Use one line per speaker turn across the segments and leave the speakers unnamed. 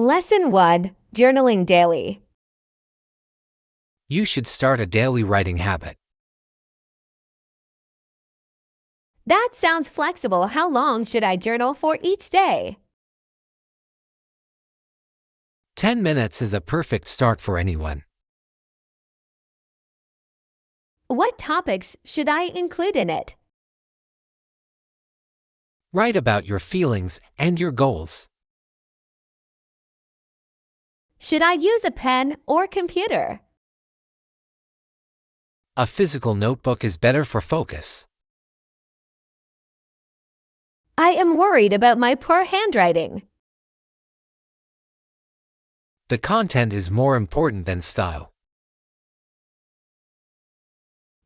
Lesson 1. Journaling daily.
You should start a daily writing habit.
That sounds flexible. How long should I journal for each day?
10 minutes is a perfect start for anyone.
What topics should I include in it?
Write about your feelings and your goals.
Should I use a pen or computer?
A physical notebook is better for focus.
I am worried about my poor handwriting.
The content is more important than style.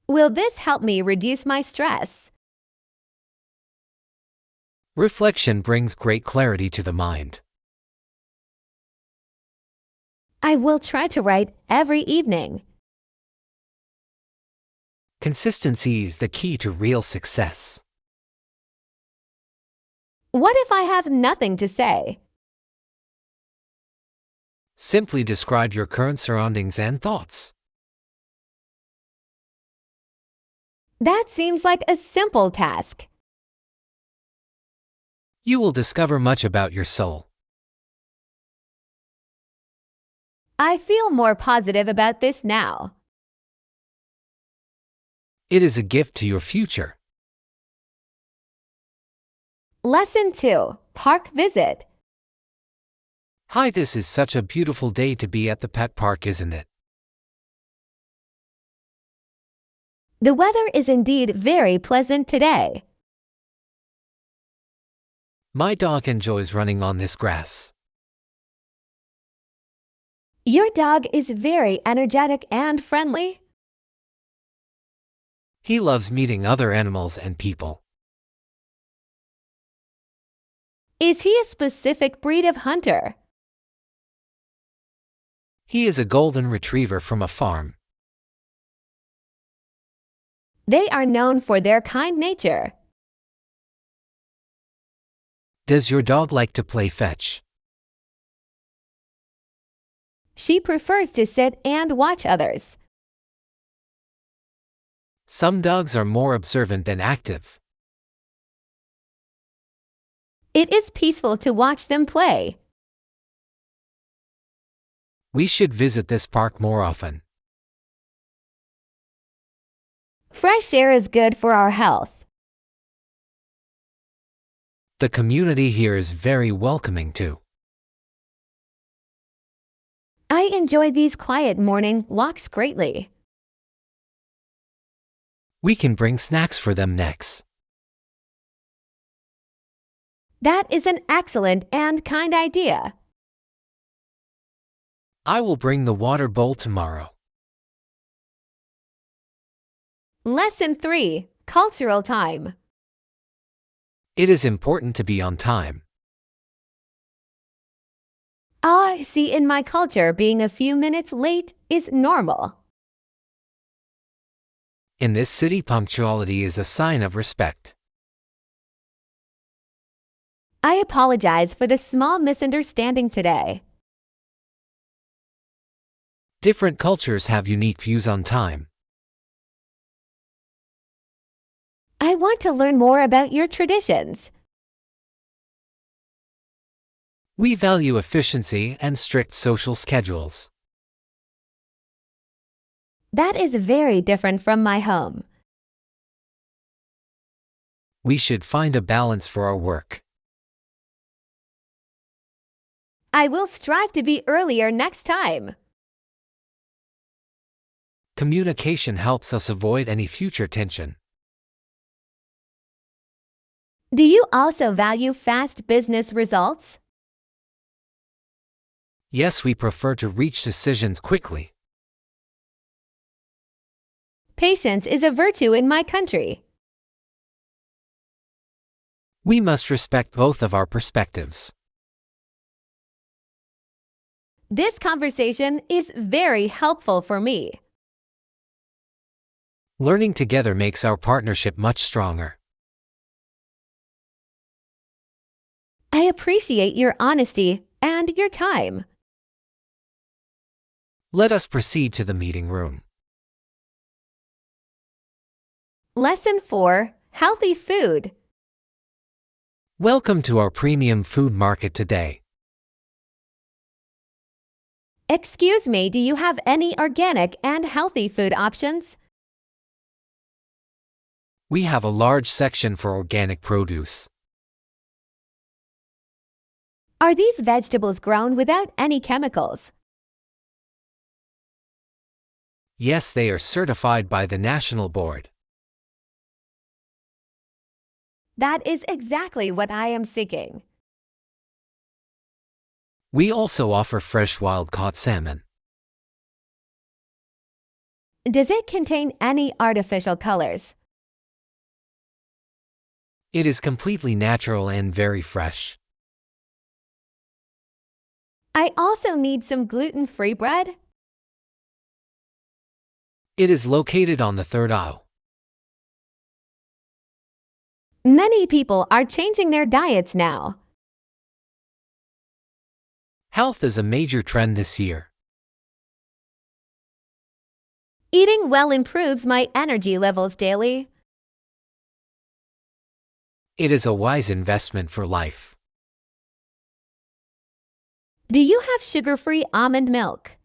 Will this help me reduce my stress?
Reflection brings great clarity to the mind.
I will try to write every evening.
Consistency is the key to real success.
What if I have nothing to say?
Simply describe your current surroundings and thoughts.
That seems like a simple task.
You will discover much about your soul.
I feel more positive about this now.
It is a gift to your future.
Lesson 2. Park visit.
Hi, this is such a beautiful day to be at the pet park, isn't it?
The weather is indeed very pleasant today.
My dog enjoys running on this grass.
Your dog is very energetic and friendly.
He loves meeting other animals and people.
Is he a specific breed of hunter?
He is a golden retriever from a farm.
They are known for their kind nature.
Does your dog like to play fetch?
She prefers to sit and watch others.
Some dogs are more observant than active.
It is peaceful to watch them play.
We should visit this park more often.
Fresh air is good for our health.
The community here is very welcoming too.
I enjoy these quiet morning walks greatly.
We can bring snacks for them next.
That is an excellent and kind idea.
I will bring the water bowl tomorrow.
Lesson 3. Cultural time.
It is important to be on time.
I see in my culture being a few minutes late is normal.
In this city, punctuality is a sign of respect.
I apologize for the small misunderstanding today.
Different cultures have unique views on time.
I want to learn more about your traditions.
We value efficiency and strict social schedules.
That is very different from my home.
We should find a balance for our work.
I will strive to be earlier next time.
Communication helps us avoid any future tension.
Do you also value fast business results?
Yes, we prefer to reach decisions quickly.
Patience is a virtue in my country.
We must respect both of our perspectives.
This conversation is very helpful for me.
Learning together makes our partnership much stronger.
I appreciate your honesty and your time.
Let us proceed to the meeting room.
Lesson 4. Healthy food.
Welcome to our premium food market today.
Excuse me, do you have any organic and healthy food options?
We have a large section for organic produce.
Are these vegetables grown without any chemicals?
Yes, they are certified by the National Board.
That is exactly what I am seeking.
We also offer fresh wild-caught salmon.
Does it contain any artificial colors?
It is completely natural and very fresh.
I also need some gluten-free bread.
It is located on the third aisle.
Many people are changing their diets now.
Health is a major trend this year.
Eating well improves my energy levels daily.
It is a wise investment for life.
Do you have sugar-free almond milk?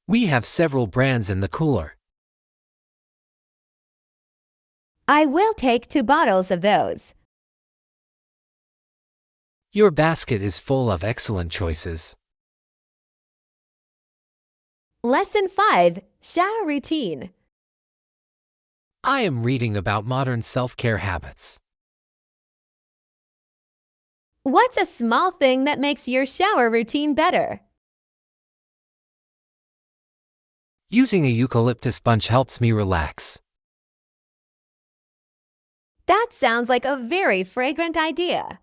We have several brands in the cooler.
I will take 2 bottles of those.
Your basket is full of excellent choices.
Lesson 5. Shower routine.
I am reading about modern self-care habits.
What's a small thing that makes your shower routine better?
Using a eucalyptus bunch helps me relax.
That sounds like a very fragrant idea.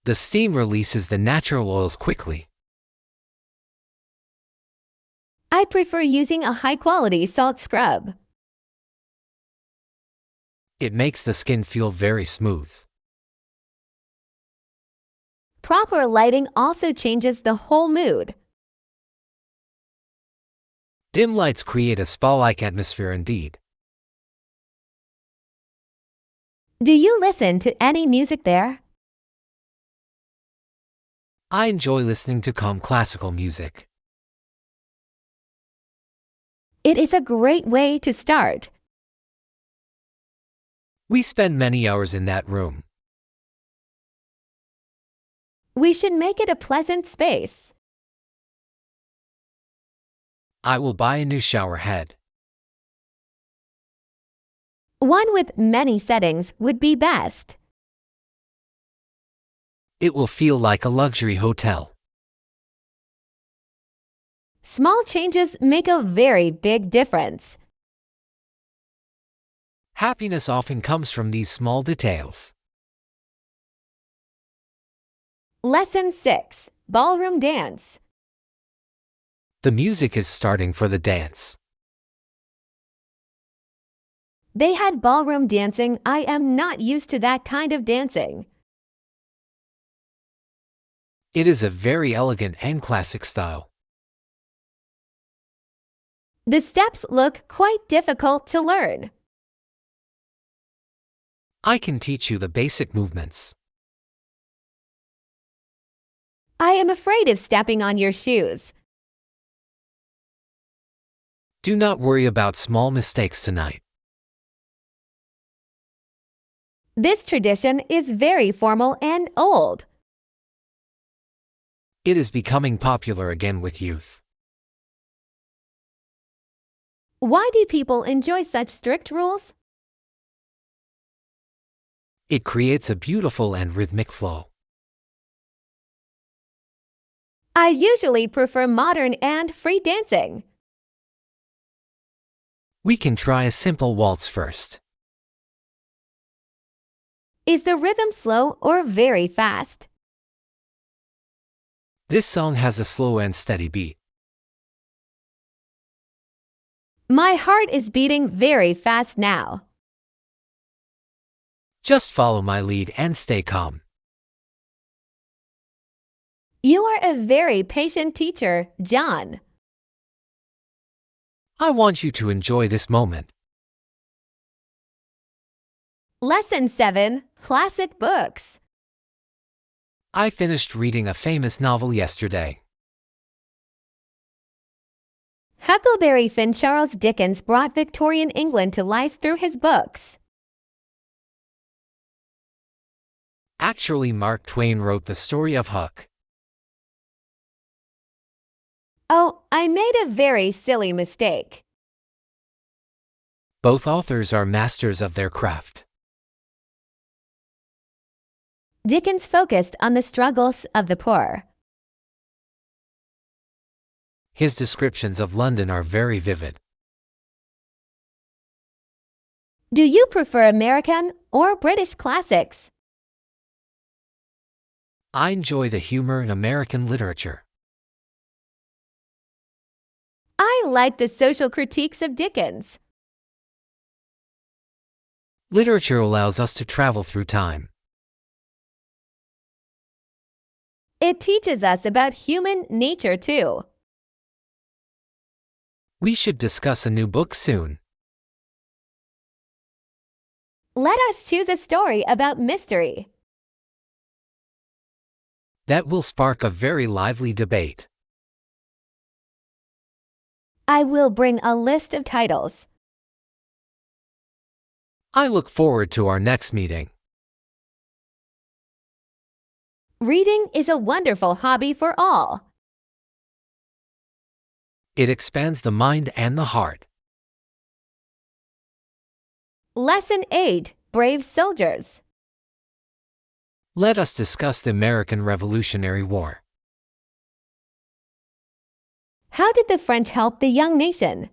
The steam releases the natural oils quickly.
I prefer using a high-quality salt scrub.
It makes the skin feel very smooth.
Proper lighting also changes the whole mood.
Dim lights create a spa-like atmosphere indeed.
Do you listen to any music there?
I enjoy listening to calm classical music.
It is a great way to start.
We spend many hours in that room.
We should make it a pleasant space.
I will buy a new shower head.
One with many settings would be best.
It will feel like a luxury hotel.
Small changes make a very big difference.
Happiness often comes from these small details.
Lesson 6. Ballroom dance.
The music is starting for the dance.
They had ballroom dancing. I am not used to that kind of dancing.
It is a very elegant and classic style.
The steps look quite difficult to learn.
I can teach you the basic movements.
I am afraid of stepping on your shoes.
Do not worry about small mistakes tonight.
This tradition is very formal and old.
It is becoming popular again with youth.
Why do people enjoy such strict rules?
It creates a beautiful and rhythmic flow.
I usually prefer modern and free dancing.
We can try a simple waltz first.
Is the rhythm slow or very fast?
This song has a slow and steady beat.
My heart is beating very fast now.
Just follow my lead and stay calm.
You are a very patient teacher, John.
I want you to enjoy this moment.
Lesson 7, Classic Books.
I finished reading a famous novel yesterday.
Huckleberry Finn Charles Dickens brought Victorian England to life through his books.
Actually, Mark Twain wrote the story of Huck.
Oh, I made a very silly mistake.
Both authors are masters of their craft.
Dickens focused on the struggles of the poor.
His descriptions of London are very vivid.
Do you prefer American or British classics?
I enjoy the humor in American literature.
I like the social critiques of Dickens.
Literature allows us to travel through time.
It teaches us about human nature too.
We should discuss a new book soon.
Let us choose a story about mystery.
That will spark a very lively debate.
I will bring a list of titles.
I look forward to our next meeting.
Reading is a wonderful hobby for all.
It expands the mind and the heart.
Lesson 8, Brave Soldiers.
Let us discuss the American Revolutionary War.
How did the French help the young nation?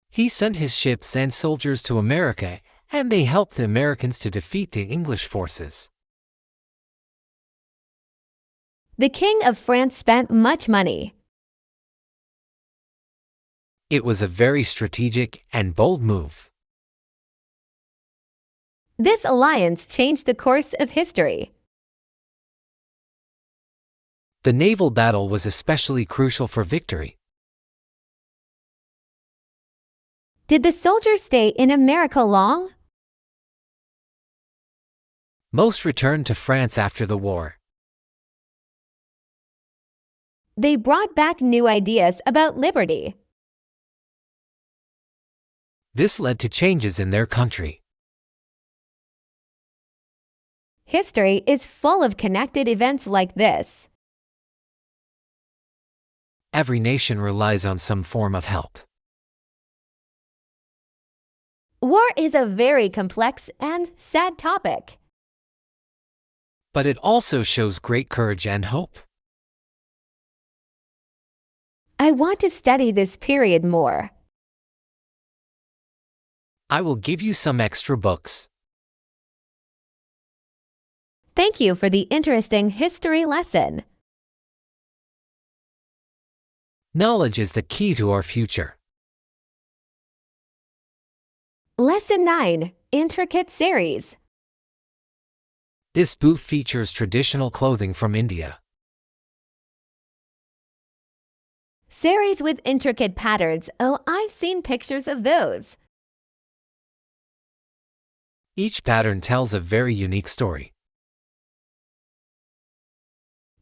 He sent his ships and soldiers to America, and they helped the Americans to defeat the English forces.
The King of France spent much money.
It was a very strategic and bold move.
This alliance changed the course of history.
The naval battle was especially crucial for victory.
Did the soldiers stay in America long?
Most returned to France after the war.
They brought back new ideas about liberty.
This led to changes in their country.
History is full of connected events like this.
Every nation relies on some form of help.
War is a very complex and sad topic.
But it also shows great courage and hope.
I want to study this period more.
I will give you some extra books.
Thank you for the interesting history lesson.
Knowledge is the key to our future.
Lesson 9, Intricate Saries.
This booth features traditional clothing from India.
Saries with intricate patterns. Oh, I've seen pictures of those.
Each pattern tells a very unique story.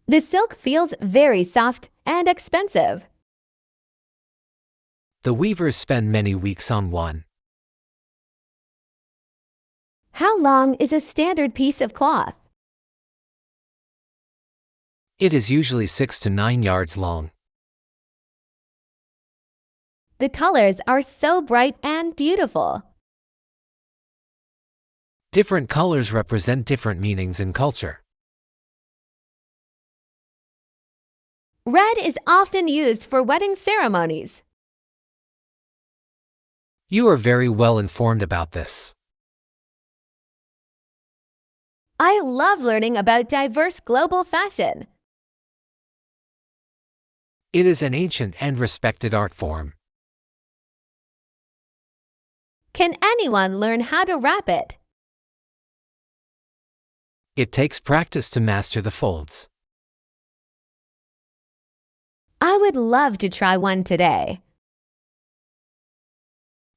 The silk feels very soft and expensive.
The weavers spend many weeks on one.
How long is a standard piece of cloth?
It is usually 6 to 9 yards long.
The colors are so bright and beautiful.
Different colors represent different meanings in culture.
Red is often used for wedding ceremonies.
You are very well informed about this.
I love learning about diverse global fashion.
It is an ancient and respected art form.
Can anyone learn how to wrap it?
It takes practice to master the folds.
I would love to try one today.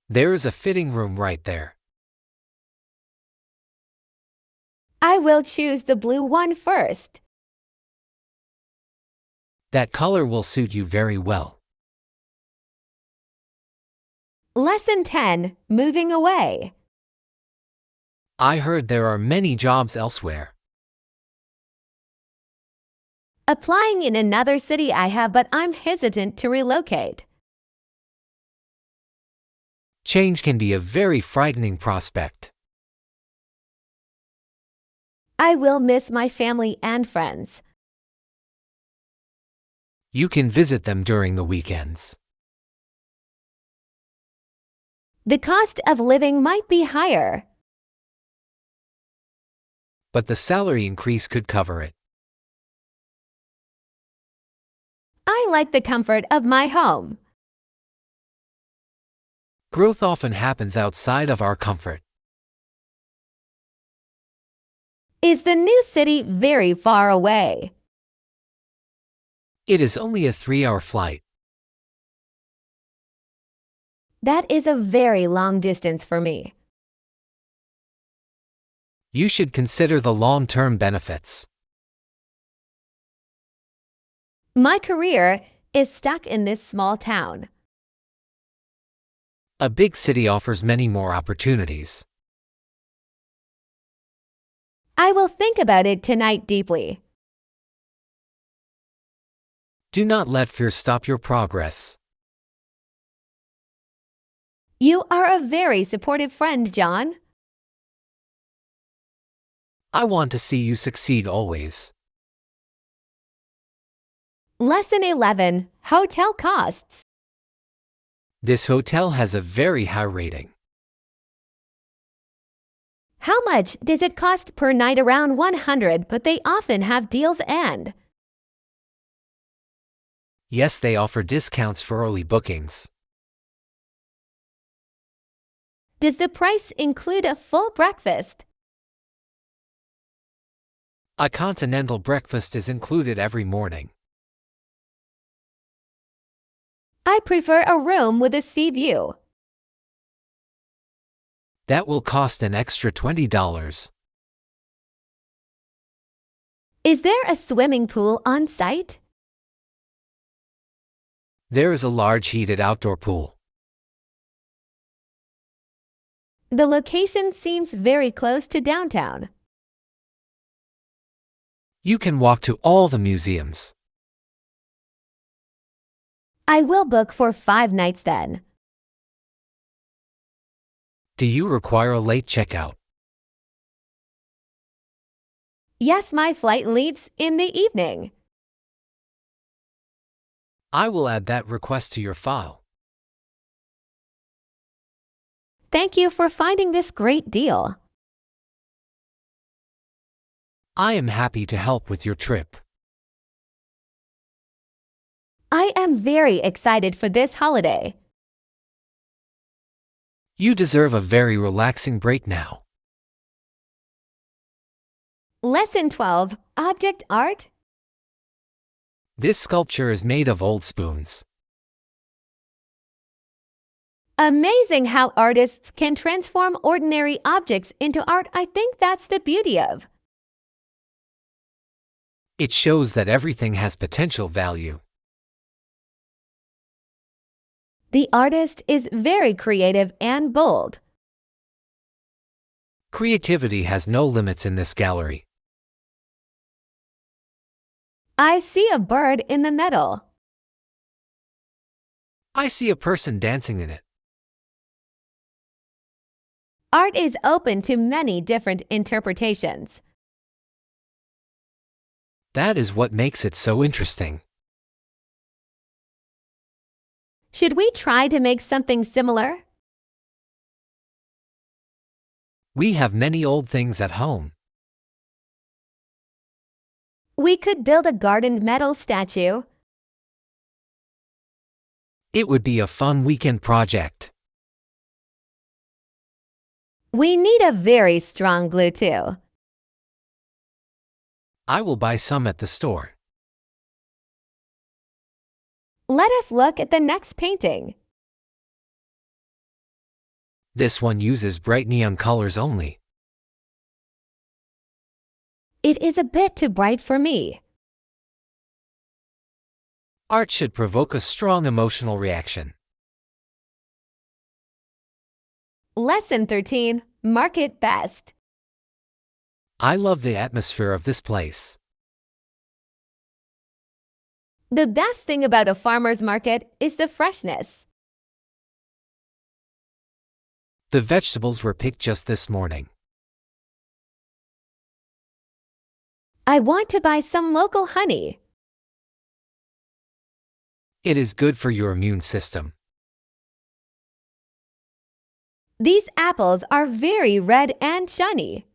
There is a fitting room right there.
I will choose the blue one first.
That color will suit you very well.
Lesson 10. Moving away.
I heard there are many jobs elsewhere.
Applying in another city I have, but I'm hesitant to relocate.
Change can be a very frightening prospect.
I will miss my family and friends.
You can visit them during the weekends.
The cost of living might be higher.
But the salary increase could cover it.
I like the comfort of my home.
Growth often happens outside of our comfort.
Is the new city very far away?
It is only a 3-hour flight.
That is a very long distance for me.
You should consider the long-term benefits.
My career is stuck in this small town.
A big city offers many more opportunities.
I will think about it tonight deeply.
Do not let fear stop your progress.
You are a very supportive friend, John.
I want to see you succeed always.
Lesson 11. Hotel costs.
This hotel has a very high rating.
How much does it cost per night? Around 100, but they often have deals and...
Yes, they offer discounts for early bookings.
Does the price include a full breakfast?
A continental breakfast is included every morning.
I prefer a room with a sea view.
That will cost an extra $20.
Is there a swimming pool on site?
There is a large heated outdoor pool.
The location seems very close to downtown.
You can walk to all the museums.
I will book for 5 nights then.
Do you require a late checkout?
Yes, my flight leaves in the evening.
I will add that request to your file.
Thank you for finding this great deal.
I am happy to help with your trip.
I am very excited for this holiday.
You deserve a very relaxing break now.
Lesson 12. Object art.
This sculpture is made of old spoons.
Amazing how artists can transform ordinary objects into art. I think that's the beauty of.
It shows that everything has potential value.
The artist is very creative and bold.
Creativity has no limits in this gallery.
I see a bird in the middle.
I see a person dancing in it.
Art is open to many different interpretations.
That is what makes it so interesting.
Should we try to make something similar?
We have many old things at home.
We could build a garden metal statue.
It would be a fun weekend project.
We need a very strong glue too.
I will buy some at the store.
Let us look at the next painting.
This one uses bright neon colors only.
It is a bit too bright for me.
Art should provoke a strong emotional reaction.
Lesson 13. Mark it best.
I love the atmosphere of this place.
The best thing about a farmer's market is the freshness.
The vegetables were picked just this morning.
I want to buy some local honey.
It is good for your immune system.
These apples are very red and shiny.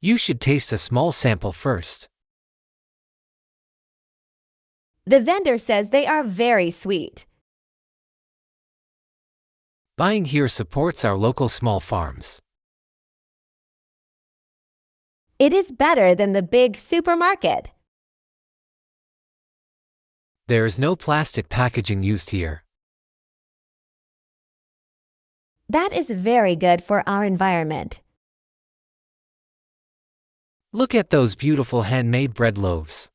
You should taste a small sample first.
The vendor says they are very sweet.
Buying here supports our local small farms.
It is better than the big supermarket.
There is no plastic packaging used here.
That is very good for our environment.
Look at those beautiful handmade bread loaves.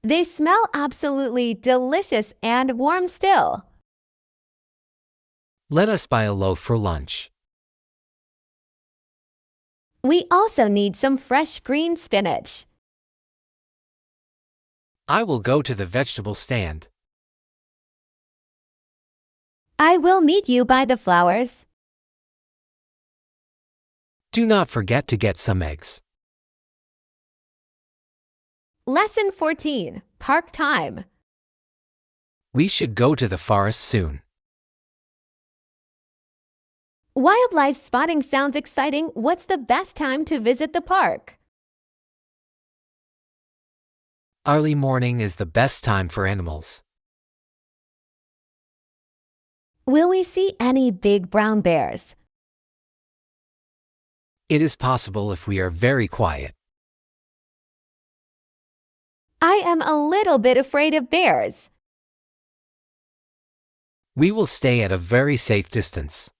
They smell absolutely delicious and warm still.
Let us buy a loaf for lunch.
We also need some fresh green spinach.
I will go to the vegetable stand.
I will meet you by the flowers.
Do not forget to get some eggs.
Lesson 14. Park time.
We should go to the forest soon.
Wildlife spotting sounds exciting. What's the best time to visit the park?
Early morning is the best time for animals.
Will we see any big brown bears?
It is possible if we are very quiet.
I am a little bit afraid of bears.
We will stay at a very safe distance.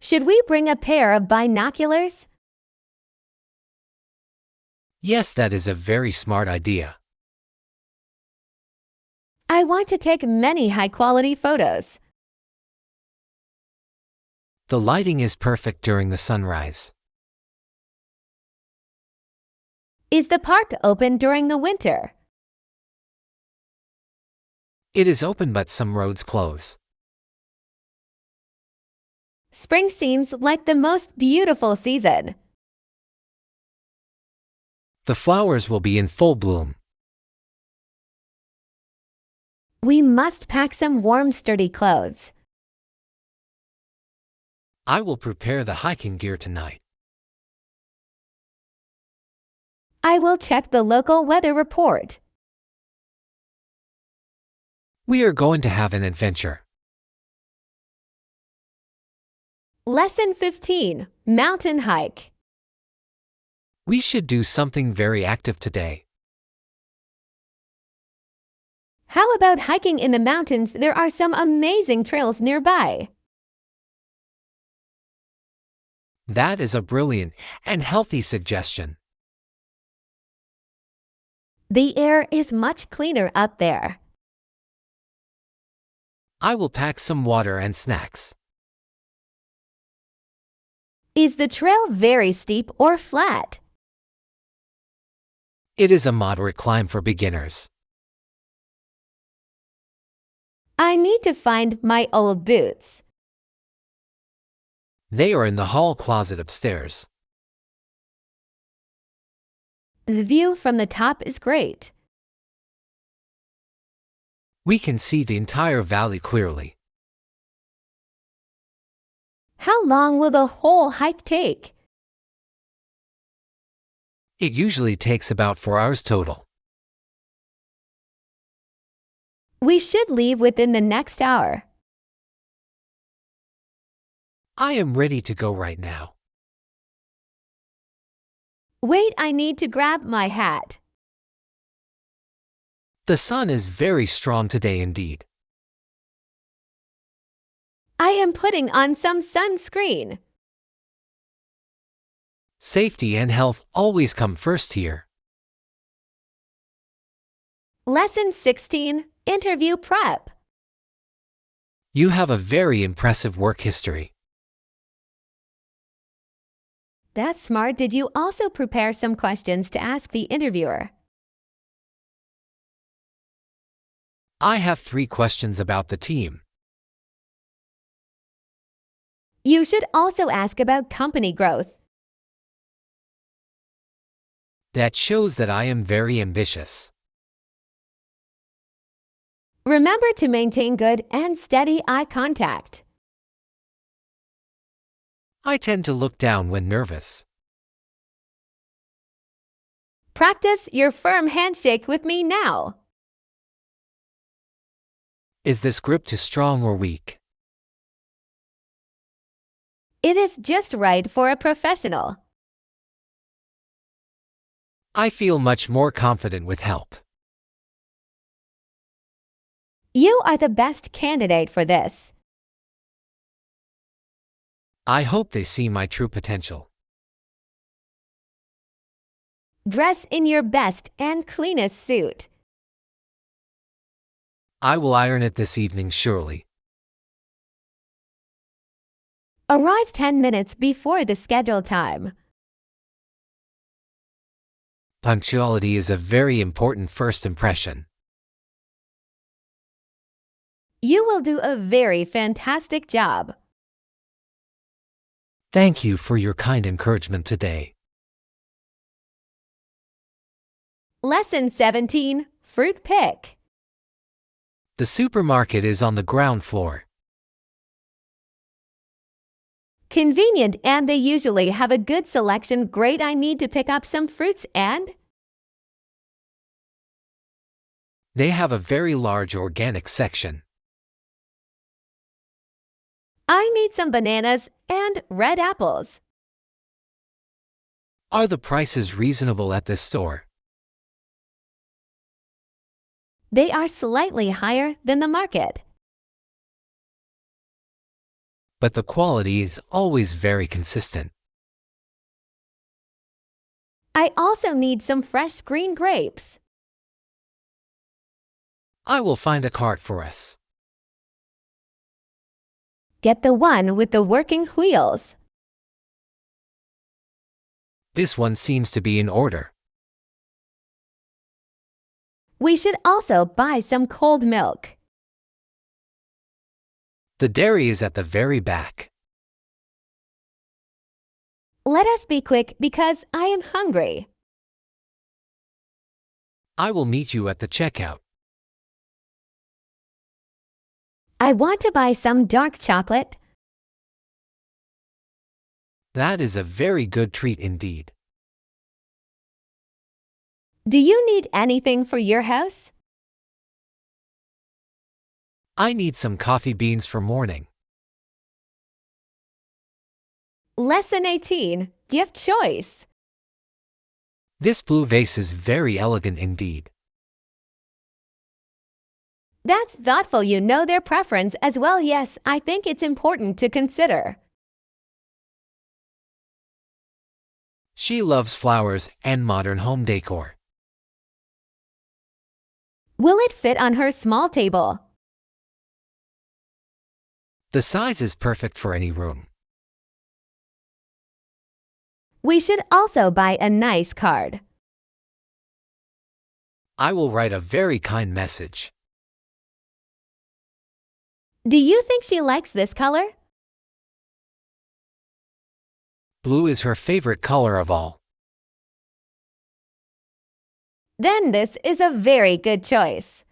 Should we bring a pair of binoculars?
Yes, that is a very smart idea.
I want to take many high-quality photos.
The lighting is perfect during the sunrise.
Is the park open during the winter?
It is open but some roads close.
Spring seems like the most beautiful season.
The flowers will be in full bloom.
We must pack some warm, sturdy clothes.
I will prepare the hiking gear tonight.
I will check the local weather report.
We are going to have an adventure.
Lesson 15. Mountain hike.
We should do something very active today.
How about hiking in the mountains? There are some amazing trails nearby.
That is a brilliant and healthy suggestion.
The air is much cleaner up there.
I will pack some water and snacks.
Is the trail very steep or flat?
It is a moderate climb for beginners.
I need to find my old boots.
They are in the hall closet upstairs.
The view from the top is great.
We can see the entire valley clearly.
How long will the whole hike take?
It usually takes about 4 hours total.
We should leave within the next hour.
I am ready to go right now.
Wait, I need to grab my hat.
The sun is very strong today indeed.
I am putting on some sunscreen.
Safety and health always come first here.
Lesson 16, Interview Prep.
You have a very impressive work history.
That's smart. Did you also prepare some questions to ask the interviewer?
I have 3 questions about the team.
You should also ask about company growth.
That shows that I am very ambitious.
Remember to maintain good and steady eye contact.
I tend to look down when nervous.
Practice your firm handshake with me now.
Is this grip too strong or weak?
It is just right for a professional.
I feel much more confident with help.
You are the best candidate for this.
I hope they see my true potential.
Dress in your best and cleanest suit.
I will iron it this evening surely.
Arrive 10 minutes before the scheduled time.
Punctuality is a very important first impression.
You will do a very fantastic job.
Thank you for your kind encouragement today.
Lesson 17, Fruit Pick.
The supermarket is on the ground floor.
Convenient, and they usually have a good selection. Great, I need to pick up some fruits and...
They have a very large organic section.
I need some bananas and red apples.
Are the prices reasonable at this store?
They are slightly higher than the market.
But the quality is always very consistent.
I also need some fresh green grapes.
I will find a cart for us.
Get the one with the working wheels.
This one seems to be in order.
We should also buy some cold milk.
The dairy is at the very back.
Let us be quick because I am hungry.
I will meet you at the checkout.
I want to buy some dark chocolate.
That is a very good treat indeed.
Do you need anything for your house?
I need some coffee beans for morning.
Lesson 18, Gift Choice.
This blue vase is very elegant indeed.
That's thoughtful. You know their preference as well. Yes, I think it's important to consider.
She loves flowers and modern home decor.
Will it fit on her small table?
The size is perfect for any room.
We should also buy a nice card.
I will write a very kind message.
Do you think she likes this color?
Blue is her favorite color of all.
Then this is a very good choice.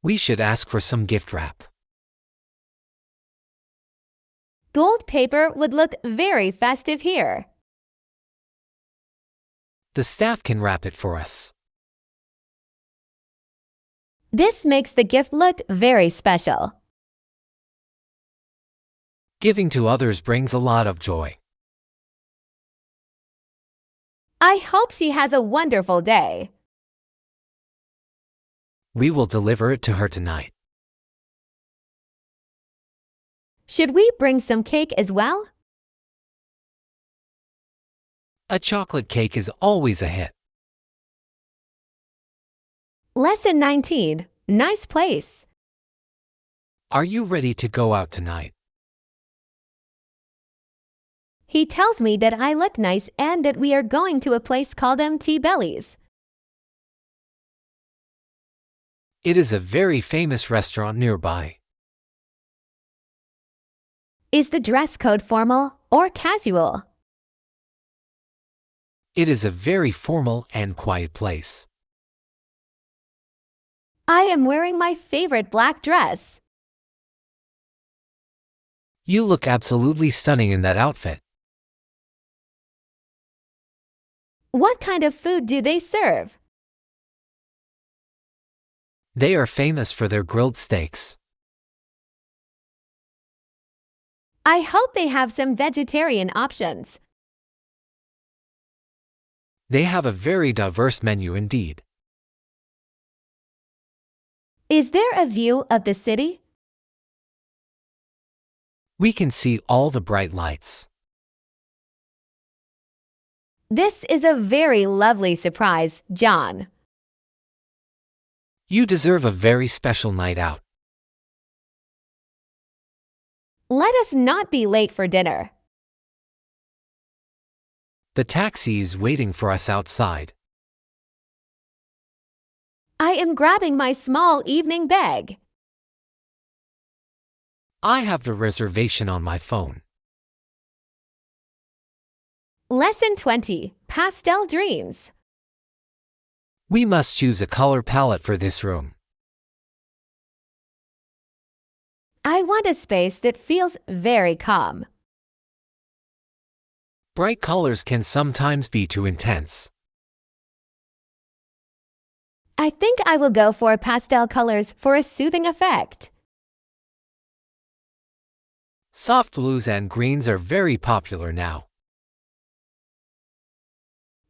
We should ask for some gift wrap.
Gold paper would look very festive here.
The staff can wrap it for us.
This makes the gift look very special.
Giving to others brings a lot of joy.
I hope she has a wonderful day.
We will deliver it to her tonight.
Should we bring some cake as well?
A chocolate cake is always a hit.
Lesson 19. Nice place.
Are you ready to go out tonight?
He tells me that I look nice and that we are going to a place called Empty Bellies.
It is a very famous restaurant nearby.
Is the dress code formal or casual?
It is a very formal and quiet place.
I am wearing my favorite black dress.
You look absolutely stunning in that outfit.
What kind of food do they serve?
They are famous for their grilled steaks.
I hope they have some vegetarian options.
They have a very diverse menu indeed.
Is there a view of the city?
We can see all the bright lights.
This is a very lovely surprise, John.
You deserve a very special night out.
Let us not be late for dinner.
The taxi is waiting for us outside.
I am grabbing my small evening bag.
I have the reservation on my phone.
Lesson 20. Pastel Dreams.
We must choose a color palette for this room.
I want a space that feels very calm.
Bright colors can sometimes be too intense.
I think I will go for pastel colors for a soothing effect.
Soft blues and greens are very popular now.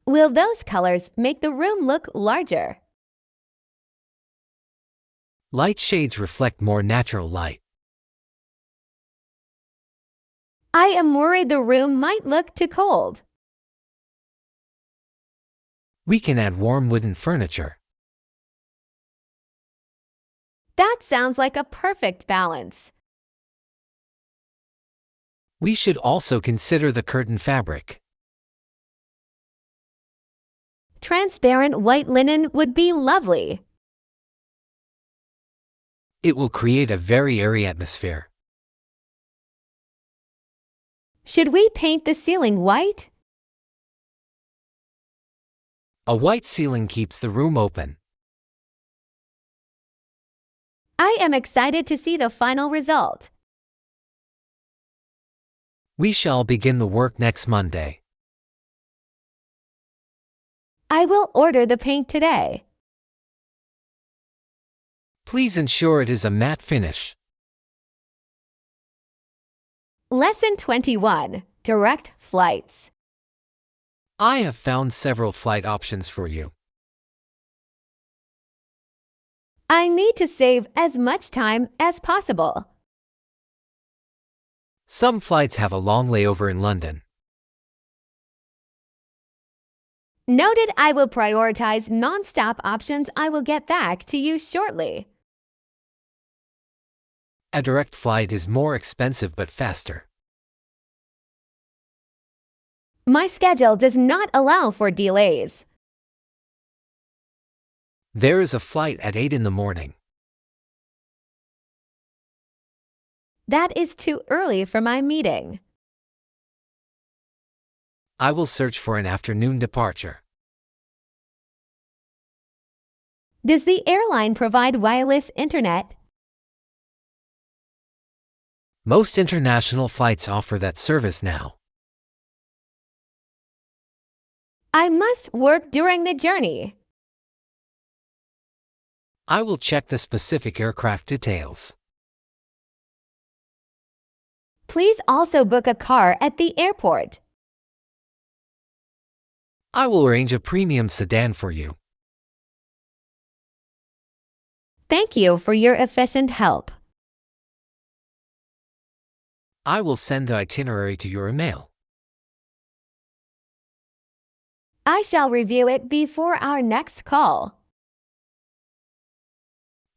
Will those colors make the room look larger?
Light shades reflect more natural light.
I am worried the room might look too cold.
We can add warm wooden furniture.
That sounds like a perfect balance.
We should also consider the curtain fabric.
Transparent white linen would be lovely.
It will create a very airy atmosphere.
Should we paint the ceiling white?
A white ceiling keeps the room open.
I am excited to see the final result.
We shall begin the work next Monday.
I will order the paint today.
Please ensure it is a matte finish.
Lesson 21. Direct flights.
I have found several flight options for you.
I need to save as much time as possible.
Some flights have a long layover in London.
Noted. I will prioritize non-stop options. I will get back to you shortly.
A direct flight is more expensive but faster.
My schedule does not allow for delays.
There is a flight at 8 in the morning.
That is too early for my meeting.
I will search for an afternoon departure.
Does the airline provide wireless internet?
Most international flights offer that service now.
I must work during the journey.
I will check the specific aircraft details.
Please also book a car at the airport.
I will arrange a premium sedan for you.
Thank you for your efficient help.
I will send the itinerary to your email.
I shall review it before our next call.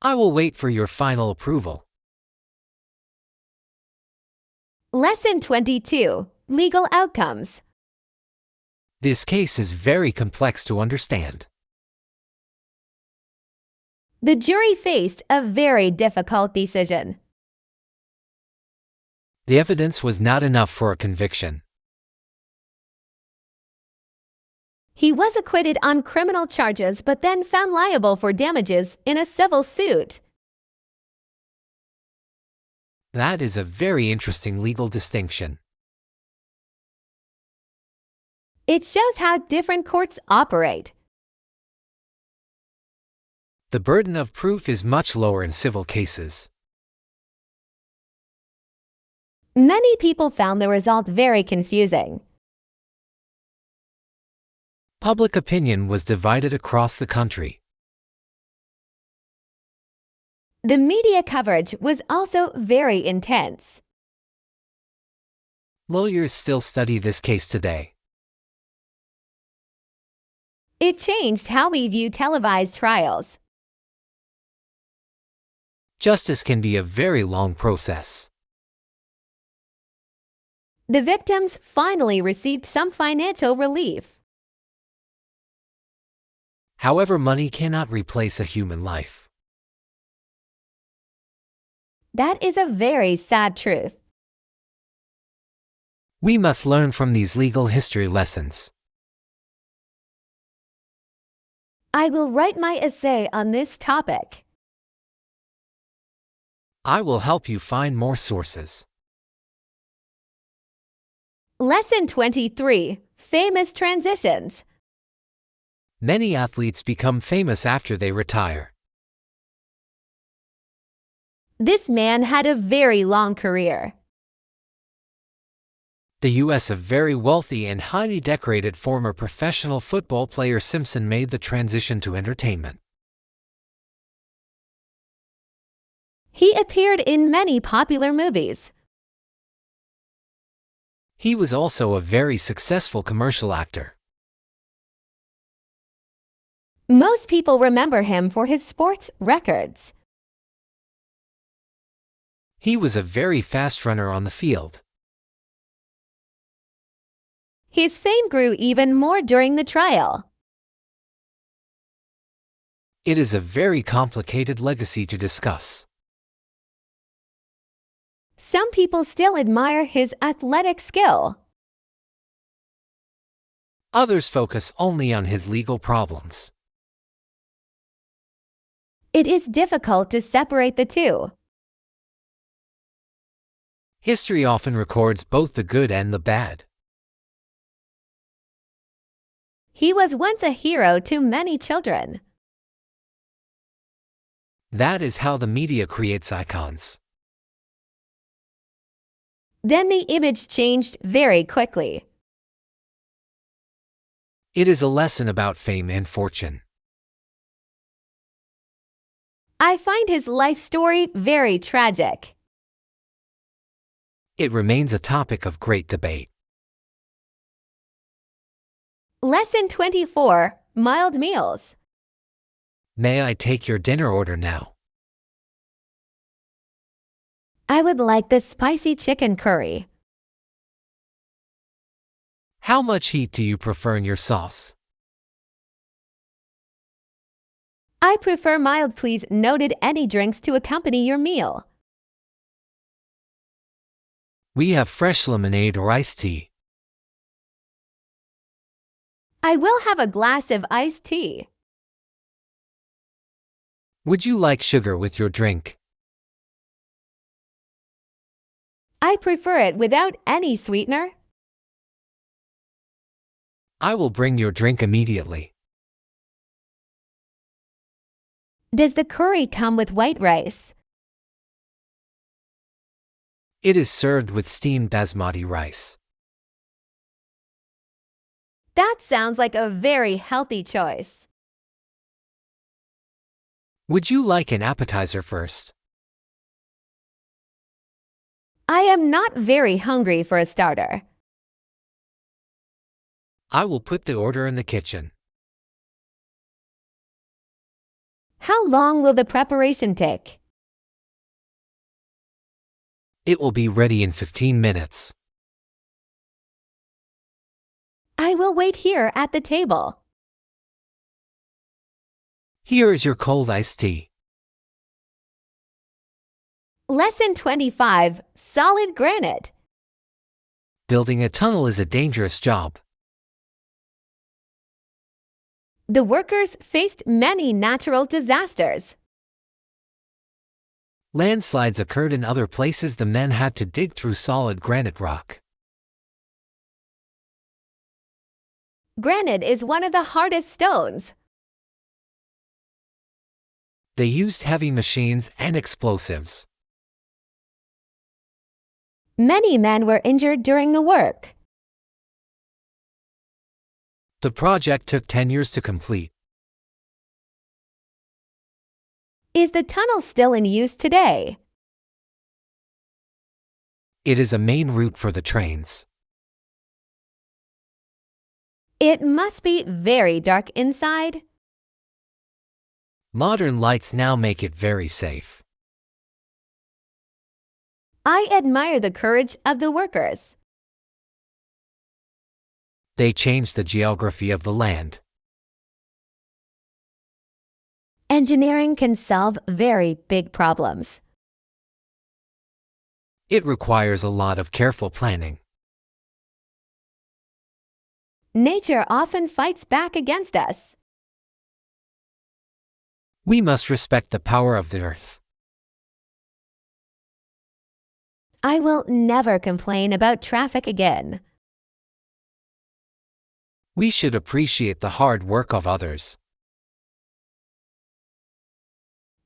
I will wait for your final approval.
Lesson 22. Legal Outcomes.
This case is very complex to understand.
The jury faced a very difficult decision.
The evidence was not enough for a conviction.
He was acquitted on criminal charges but then found liable for damages in a civil suit.
That is a very interesting legal distinction.
It shows how different courts operate.
The burden of proof is much lower in civil cases.
Many people found the result very confusing.
Public opinion was divided across the country.
The media coverage was also very intense.
Lawyers still study this case today.
It changed how we view televised trials.
Justice can be a very long process.
The victims finally received some financial relief.
However, money cannot replace a human life.
That is a very sad truth.
We must learn from these legal history lessons.
I will write my essay on this topic.
I will help you find more sources.
Lesson 23. Famous Transitions.
Many athletes become famous after they retire.
This man had a very long career.
The U.S. A very wealthy and highly decorated former professional football player Simpson made the transition to entertainment.
He appeared in many popular movies.
He was also a very successful commercial actor.
Most people remember him for his sports records.
He was a very fast runner on the field.
His fame grew even more during the trial.
It is a very complicated legacy to discuss.
Some people still admire his athletic skill.
Others focus only on his legal problems.
It is difficult to separate the two.
History often records both the good and the bad.
He was once a hero to many children.
That is how the media creates icons.
Then the image changed very quickly.
It is a lesson about fame and fortune.
I find his life story very tragic.
It remains a topic of great debate.
Lesson 24. Mild Meals.
May I take your dinner order now?
I would like the spicy chicken curry.
How much heat do you prefer in your sauce?
I prefer mild, please. Noted. Any drinks to accompany your meal?
We have fresh lemonade or iced tea.
I will have a glass of iced tea.
Would you like sugar with your drink?
I prefer it without any sweetener.
I will bring your drink immediately.
Does the curry come with white rice?
It is served with steamed basmati rice.
That sounds like a very healthy choice.
Would you like an appetizer first?
I am not very hungry for a starter.
I will put the order in the kitchen.
How long will the preparation take?
It will be ready in 15 minutes.
I will wait here at the table.
Here is your cold iced tea.
Lesson 25, Solid Granite.
Building a tunnel is a dangerous job.
The workers faced many natural disasters.
Landslides occurred in other places. The men had to dig through solid granite rock.
Granite is one of the hardest stones.
They used heavy machines and explosives.
Many men were injured during the work.
The project took 10 years to complete.
Is the tunnel still in use today?
It is a main route for the trains.
It must be very dark inside.
Modern lights now make it very safe.
I admire the courage of the workers.
They changed the geography of the land.
Engineering can solve very big problems.
It requires a lot of careful planning.
Nature often fights back against us.
We must respect the power of the earth.
I will never complain about traffic again.
We should appreciate the hard work of others.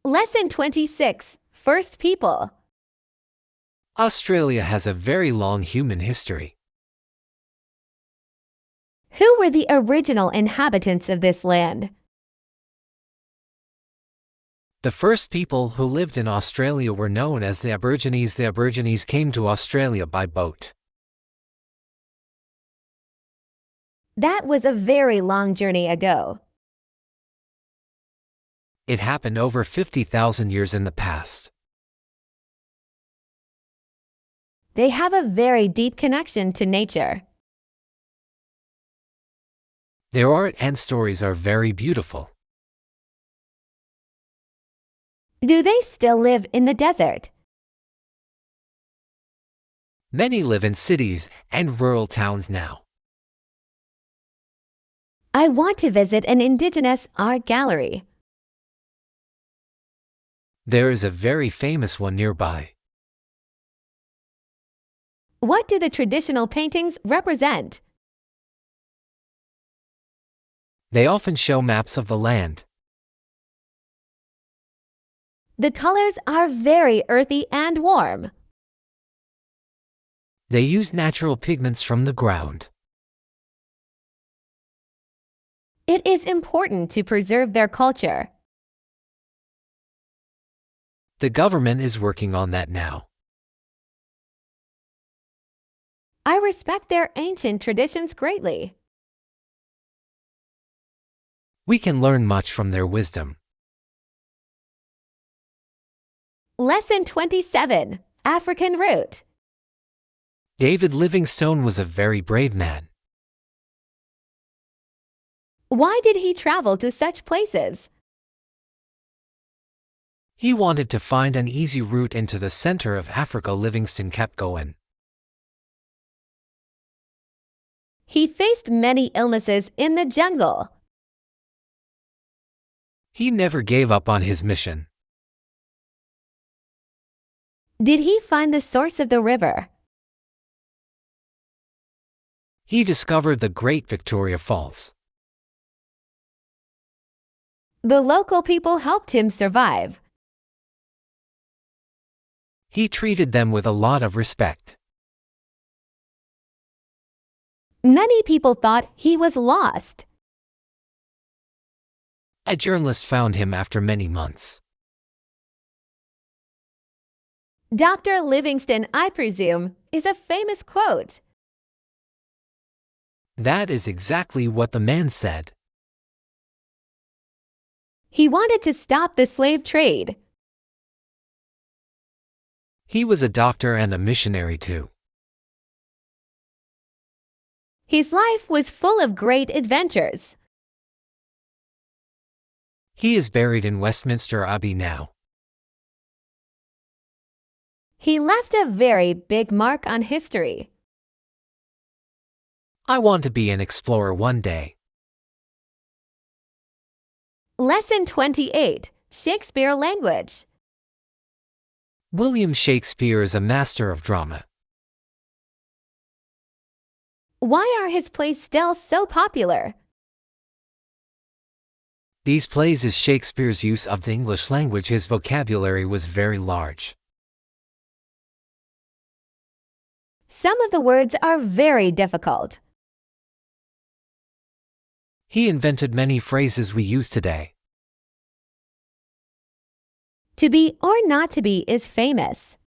Lesson 26, First People.
Australia has a very long human history.
Who were the original inhabitants of this land?
The first people who lived in Australia were known as the Aborigines. The Aborigines came to Australia by boat.
That was a very long journey ago.
It happened over 50,000 years in the past.
They have a very deep connection to nature.
Their art and stories are very beautiful.
Do they still live in the desert?
Many live in cities and rural towns now.
I want to visit an indigenous art gallery.
There is a very famous one nearby.
What do the traditional paintings represent?
They often show maps of the land.
The colors are very earthy and warm.
They use natural pigments from the ground.
It is important to preserve their culture.
The government is working on that now.
I respect their ancient traditions greatly.
We can learn much from their wisdom.
Lesson 27, African Root.
David Livingstone was a very brave man.
Why did he travel to such places?
He wanted to find an easy route into the center of Africa. Livingstone kept going.
He faced many illnesses in the jungle.
He never gave up on his mission.
Did he find the source of the river?
He discovered the Great Victoria Falls.
The local people helped him survive.
He treated them with a lot of respect.
Many people thought he was lost.
A journalist found him after many months.
Dr. Livingston, I presume, is a famous quote.
That is exactly what the man said.
He wanted to stop the slave trade.
He was a doctor and a missionary too.
His life was full of great adventures.
He is buried in Westminster Abbey now.
He left a very big mark on history.
I want to be an explorer one day.
Lesson 28. Shakespeare language.
William Shakespeare is a master of drama.
Why are his plays still so popular?
These plays is Shakespeare's use of the English language. His vocabulary was very large.
Some of the words are very difficult.
He invented many phrases we use today.
To be or not to be is famous.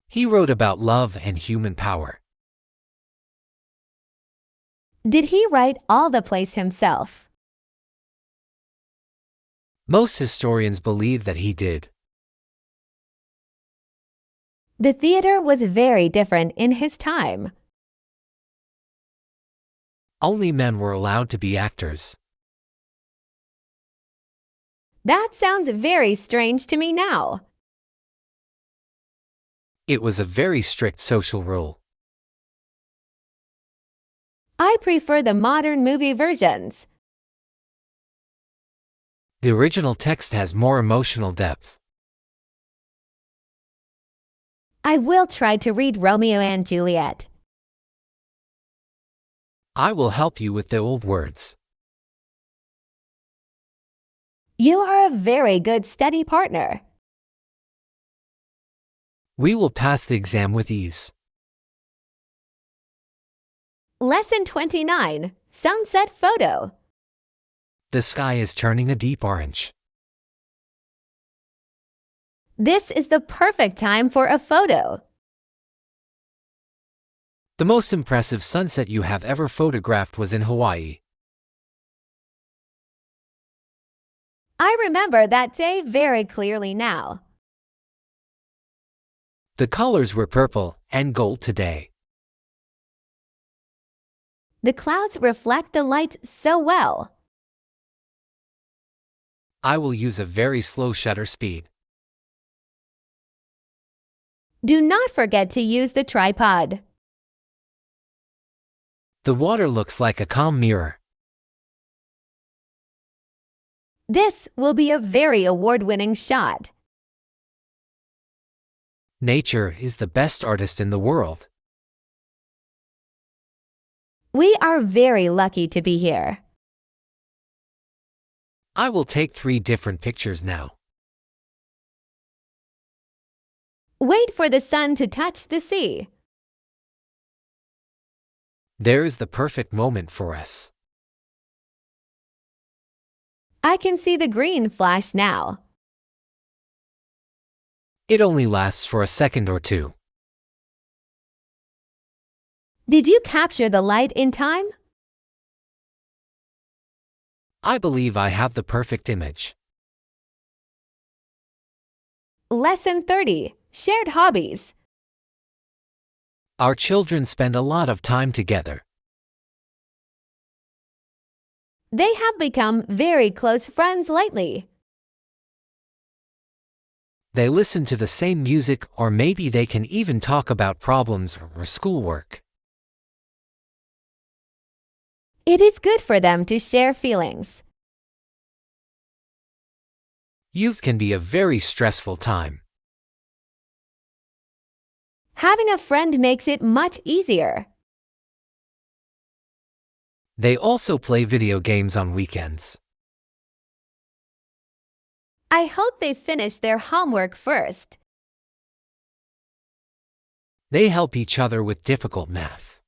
He wrote about love and human power.
Did he write all the plays himself?
Most historians believe that he did.
The theater was very different in his time.
Only men were allowed to be actors.
That sounds very strange to me now.
It was a very strict social rule.
I prefer the modern movie versions.
The original text has more emotional depth.
I will try to read Romeo and Juliet.
I will help you with the old words.
You are a very good study partner.
We will pass the exam with ease.
Lesson 29. Sunset photo.
The sky is turning a deep orange.
This is the perfect time for a photo.
The most impressive sunset you have ever photographed was in Hawaii.
I remember that day very clearly now.
The colors were purple and gold today.
The clouds reflect the light so well.
I will use a very slow shutter speed.
Do not forget to use the tripod.
The water looks like a calm mirror.
This will be a very award-winning shot.
Nature is the best artist in the world.
We are very lucky to be here.
I will take 3 different pictures now.
Wait for the sun to touch the sea.
There is the perfect moment for us.
I can see the green flash now.
It only lasts for a second or two.
Did you capture the light in time?
I believe I have the perfect image.
Lesson 30. Shared hobbies.
Our children spend a lot of time together.
They have become very close friends lately.
They listen to the same music, or maybe they can even talk about problems or schoolwork.
It is good for them to share feelings.
Youth can be a very stressful time.
Having a friend makes it much easier.
They also play video games on weekends.
I hope they finish their homework first.
They help each other with difficult math.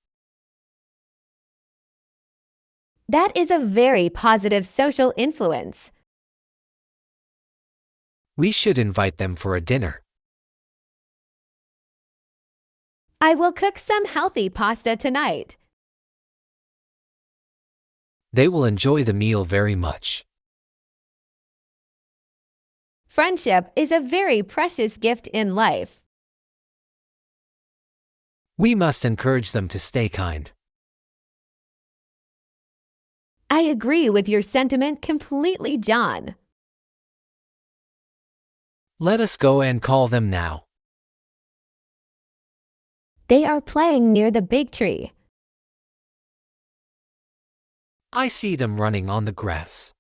That is a very positive social influence.
We should invite them for a dinner.
I will cook some healthy pasta tonight.
They will enjoy the meal very much.
Friendship is a very precious gift in life.
We must encourage them to stay kind.
I agree with your sentiment completely, John.
Let us go and call them now.
They are playing near the big tree.
I see them running on the grass.